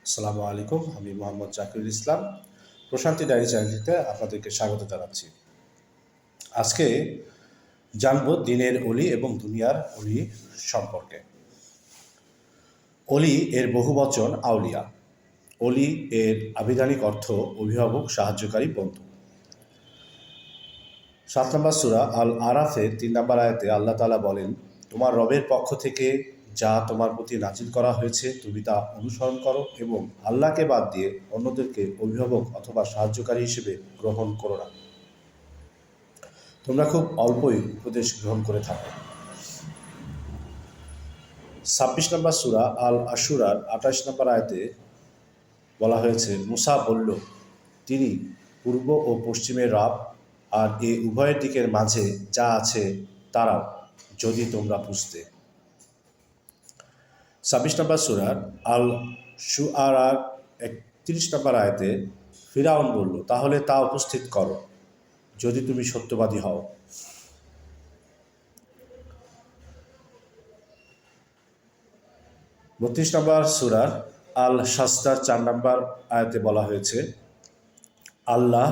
আসসালামু আলাইকুম। আমি মোহাম্মদ জাকিরুল ইসলাম। প্রশান্তি ডায়েরি চ্যানেলটিতে আপনাদেরকে স্বাগত জানাচ্ছি। আজকে জানব দিনের অলি এবং দুনিয়ার অলি সম্পর্কে। অলি এর বহুবচন আউলিয়া। অলি এর আবিধানিক অর্থ অভিভাবক, সাহায্যকারী, বন্ধু। 7 নম্বর সূরা আল আরাফের 3 নম্বর আয়াতে আল্লাহ তাআলা বলেন, তোমার রবের পক্ষ থেকে যা তোমার প্রতি নাজিল করা হয়েছে তুমি তা অনুসরণ করো এবং আল্লাহকে বাদ দিয়ে অন্যদেরকে অভিভাবক অথবা সাহায্যকারী হিসেবে গ্রহণ করো না। তোমরা খুব অল্পই উপদেশ গ্রহণ করে থাকো। 26 নম্বর সূরা আল আশুরার 28 নম্বর আয়াতে বলা হয়েছে, মুসা বলল, তিনি পূর্ব ও পশ্চিমের রব, আর এ উভয়ের দিকের মাঝে যা আছে তারাও, যদি তোমরা বুঝতে। 26 নম্বর সূরার আল শুআরার 31 নম্বর আয়াতে ফিরআউন বলল, তাহলে তা উপস্থিত করো যদি তুমি সত্যবাদী হও। 32 নম্বর সূরার আল শাস্তার 4 নম্বর আয়াতে বলা হয়েছে, আল্লাহ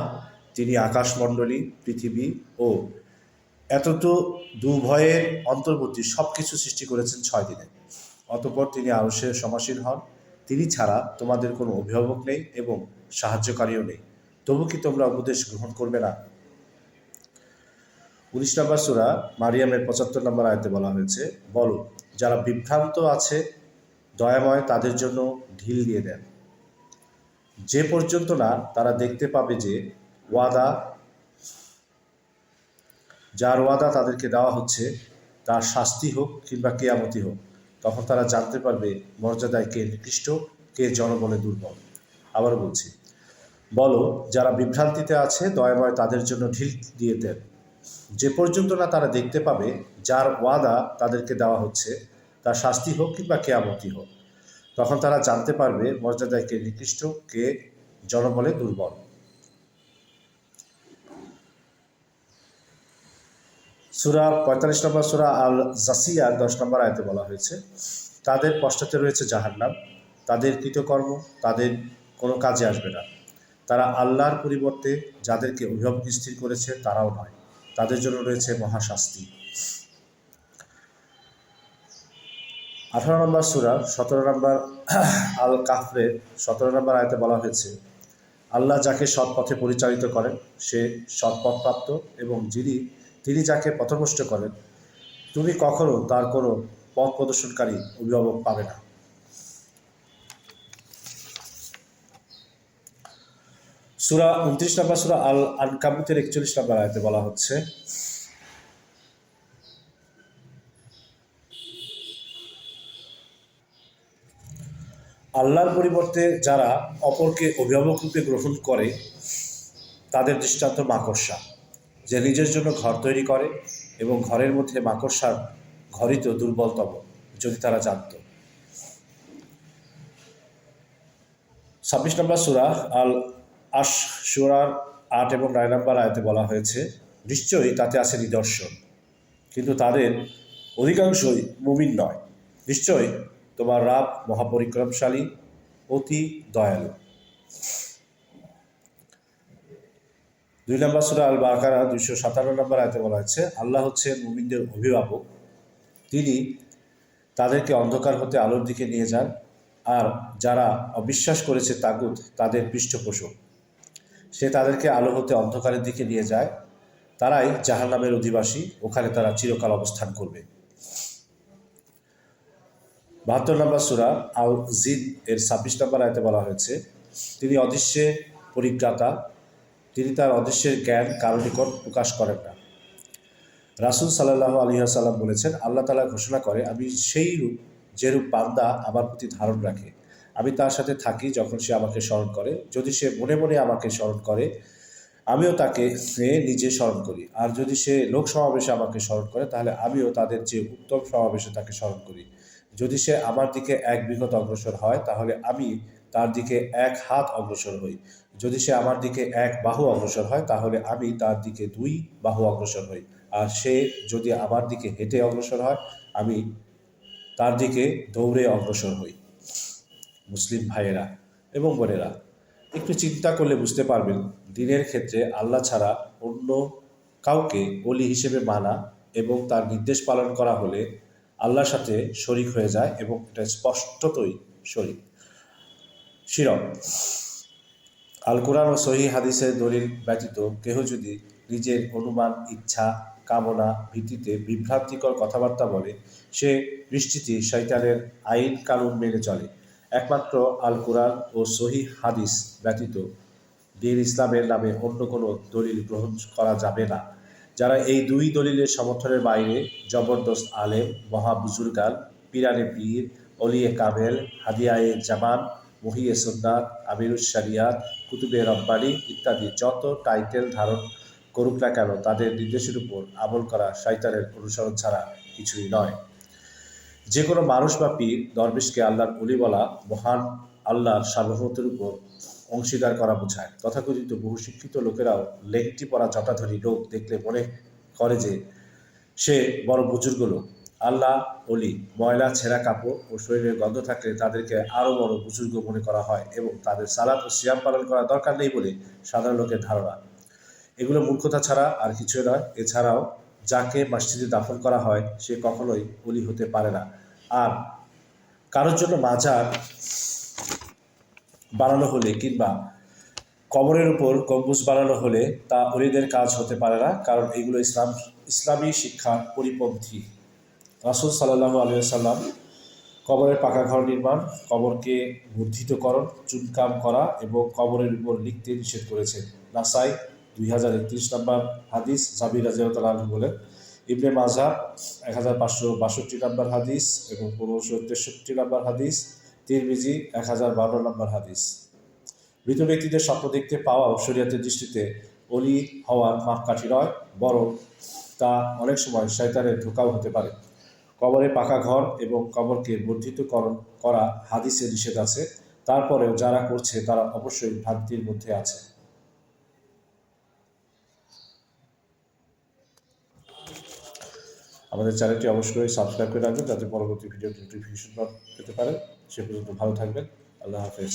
তিনি আকাশমণ্ডলী, পৃথিবী ও এতটু দুভয়ের অন্তর্বর্তী সব কিছু সৃষ্টি করেছেন 6 দিনে। অতঃপর তিনি আরশে সমাসীন হন। তিনি ছাড়া তোমাদের কোনো অভিভাবক নেই এবং সাহায্যকারীও নেই। তবু কি তোমরা উপদেশ গ্রহণ করবে না? 19 নম্বর সূরা মারিয়ামের 75 নম্বর আয়াতে বলা হয়েছে, বলো, যারা বিভ্রান্ত আছে দয়াময় তাদের জন্য ঢিল দিয়ে দেন, যে পর্যন্ত না তারা দেখতে পাবে যে যার ওয়াদা তাদেরকে দেওয়া হচ্ছে তার শাস্তি হোক কিংবা কেয়ামতি হোক, তখন তারা জানতে পারবে মর্যাদায় কে নিকৃষ্ট, কে জনবলে দুর্বল। আবার বলছি, বলো, যারা বিভ্রান্তিতে আছে দয়াময় তাদের জন্য ঢিল দিয়ে দেন, যে পর্যন্ত না তারা দেখতে পাবে যার ওয়াদা তাদেরকে দেওয়া হচ্ছে তার শাস্তি হোক কিংবা কেয়ামতি হোক, তখন তারা জানতে পারবে মর্যাদায় কে নিকৃষ্ট, কে জনবলে দুর্বল। সূরা 45 নম্বর সূরা আল জাসিয়ার 10 নম্বর আয়াতে বলা হয়েছে, তাদের পশ্চাতে রয়েছে জাহান্নাম, তাদের কৃতকর্ম তাদের কোনো কাজে আসবে না। তারা আল্লাহর পরিবর্তে যাদেরকে অভিভাবক স্থির করেছে তারাও নয়, তাদের জন্য রয়েছে মহাশাস্তি। 18 নম্বর সূরা 17 নম্বর আল কাহফের 17 নম্বর আয়াতে বলা হয়েছে, আল্লাহ যাকে সৎ পথে পরিচালিত করেন সে সৎ পথপ্রাপ্ত, এবং তিনি যাকে পথভ্রষ্ট করেন তুমি কখনো তার কোনো পথ প্রদর্শনকারী অভিভাবক পাবে না। সূরা 29 নম্বর সূরা আল আনকাবুতের 41 নম্বর আয়াতে বলা হচ্ছে, আল্লাহর পরিবর্তে যারা অপরকে অভিভাবক রূপে গ্রহণ করে তাদের দৃষ্টান্ত মাকড়সা, যে নিজের জন্য ঘর তৈরি করে এবং ঘরের মধ্যে মাকড়সার ঘরই তো দুর্বলতম, যদি তারা জানত। 26 নম্বর সূরা আল আশ-শুরার 8 এবং 9 নম্বর আয়াতে বলা হয়েছে, নিশ্চয়ই তাতে আছে নিদর্শন, কিন্তু তাদের অধিকাংশই মুমিন নয়। নিশ্চয়ই তোমার রব মহাপরিক্রমশালী, অতি দয়ালু। 2 নম্বর সূরা আল বাকারা 257 নম্বর আয়াতে বলা হয়েছে, আল্লাহ হচ্ছেন মুমিনদের অভিভাবক, তিনি তাদেরকে অন্ধকার হতে আলোর দিকে নিয়ে যান, আর যারা অবিশ্বাস করেছে তাগুত তাদের পৃষ্ঠপোষক, সে তাদেরকে আলো হতে অন্ধকারের দিকে নিয়ে যায়, তারাই জাহান্নামের অধিবাসী, ওখানে তারা চিরকাল অবস্থান করবে। 72 নম্বর সূরা আল জিন এর 26 নম্বর আয়াতে বলা হয়েছে, তিনি অদৃশ্যে পরিজ্ঞাতা, তিনি তার অদৃশ্যের জ্ঞান কারো নিকট প্রকাশ করেন না। রাসূল সাল্লাল্লাহু আলাইহি ওয়াসাল্লাম বলেছেন, আল্লাহ তাআলা ঘোষণা করে, আমি সেই রূপ যেরূপ বান্দা আমার প্রতি ধারণ রাখে, আমি তার সাথে থাকি যখন সে আমাকে স্মরণ করে, যদি সে মনে মনে আমাকে স্মরণ করে আমিও তাকে নিজে স্মরণ করি, আর যদি সে লোক সমাবেশে আমাকে স্মরণ করে তাহলে আমিও তাদের যে উত্তম সমাবেশে তাকে স্মরণ করি। যদি সে আমার দিকে 1 বিঘত অগ্রসর হয় তাহলে আমি তার দিকে 1 হাত অগ্রসর হই, যদি সে আমার দিকে 1 বাহু অগ্রসর হয় তাহলে আমি তার দিকে 2 বাহু অগ্রসর হই, আর সে যদি আমার দিকে হেঁটে অগ্রসর হয় আমি তার দিকে দৌড়ে অগ্রসর হই। মুসলিম ভাইয়েরা এবং বোনেরা, একটু চিন্তা করলে বুঝতে পারবেন দ্বীনের ক্ষেত্রে আল্লাহ ছাড়া অন্য কাউকে ওলি হিসেবে মানা এবং তার নির্দেশ পালন করা হলে আল্লাহর সাথে শরিক হয়ে যায় এবং এটা স্পষ্টতই শিরক। আল কোরআন ও সহিহ হাদিসের দলিল ব্যতীত কেহ যদি নিজের অনুমান, ইচ্ছা, কামনা ভিত্তিতে বিভ্রান্তিকর কথাবার্তা বলে, সে নিশ্চিতই শয়তানের আইন কানুন মেনে চলে। একমাত্র আল কোরআন ও সহিহ হাদিস ব্যতীত দ্বীন ইসলামের নামে অন্য কোনো দলিল গ্রহণ করা যাবে না। যারা এই দুই দলিলের সমর্থনের বাইরে জবরদস্ত আলেম, মহাবুজুর্গান, পিরানে পীর, অলিয়ে কামেল, হাদিয়ায়ে জামান, মহিয়ে সুন্নাত, আমিরুস শরিয়াত, কুতুবে রব্বানি ইত্যাদি যত টাইটেল ধারণ করুক না কেন, তাদের নির্দেশের উপর আমল করা শয়তানের অনুসরণ ছাড়া কিছুই নয়। যে কোনো মানুষ বা পীর, দরবেশকে আল্লাহর ওলি বলা মহান আল্লাহর সার্বভৌমত্বের উপর অংশীদার করা বোঝায়। তথাকথিত বহু শিক্ষিত লোকেরাও লেংটি পরা জটাধরী লোক দেখলে মনে করে যে সে বড় বুজুর্গ লোক। আল্লাহ ওলি ময়লা, ছেঁড়া কাপড় ও শরীরের গন্ধ থাকলে তাদেরকে আরও বড় বুজুর্গ মনে করা হয় এবং তাদের সালাত ও সিয়াম পালন করার দরকার নেই বলে সাধারণ লোকের ধারণা। এগুলো মূর্খতা ছাড়া আর কিছুই নয়। এছাড়াও যাকে মসজিদে দাফন করা হয় সে কখনোই ওলি হতে পারে না। আর কারোর জন্য মাজার বানানো হলে কিংবা কবরের উপর গম্বুজ বানানো হলে তা ওলিদের কাজ হতে পারে না, কারণ এগুলো ইসলামী শিক্ষার পরিপন্থী। রাসূল সাল্লাল্লাহু আলাইহি ওয়াসাল্লাম কবরের পাকা ঘর নির্মাণ, কবরকে বর্ধিতকরণ, চুনকাম করা এবং কবরের উপর লিখতে নিষেধ করেছেন। নাসাই 2031 নম্বর হাদিস, জাবির রাদিয়াল্লাহু আনহু বলেন। ইবনে মাজাহ 1562 নম্বর হাদিস এবং 1563 নম্বর হাদিস। তিরমিজি 1052 নম্বর হাদিস। মৃত ব্যক্তিদের স্বপ্ন দেখতে পাওয়াও শরীয়তের দৃষ্টিতে অলি হওয়ার মাপকাঠি নয়, বরং তা অনেক সময় শয়তানের ধোঁকাও হতে পারে। কবরে পাকা ঘর এবং কবরকে বর্ধিতকরণ করা হাদিসে নিষেধ আছে, তারপরেও যারা করছে তারা অবশ্যই ভ্রান্তির মধ্যে আছে। আমাদের চ্যানেলটি অবশ্যই সাবস্ক্রাইব করে রাখবেন যাতে পরবর্তী ভিডিও নোটিফিকেশন পেতে পারেন। সে পর্যন্ত ভালো থাকবেন। আল্লাহ হাফেজ।